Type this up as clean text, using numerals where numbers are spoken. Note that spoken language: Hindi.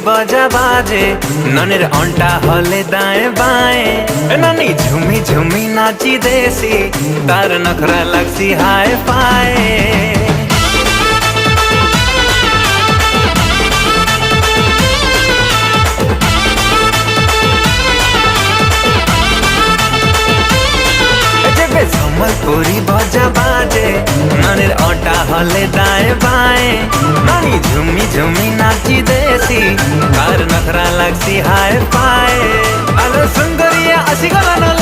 बजा बाजे ननेर अंटा हले दाएं बाएं नानी झुमी झुमी नाची देसी तार नखरा लगसी हाय पाए। सम्बलपुरी बजा बाजे नानीर अंटा हले दाएं बाएं नानी झुमी झुमी नाची देसी तार नखरा लगसी हाय पाए। अरे सुंदरिया अशी गला न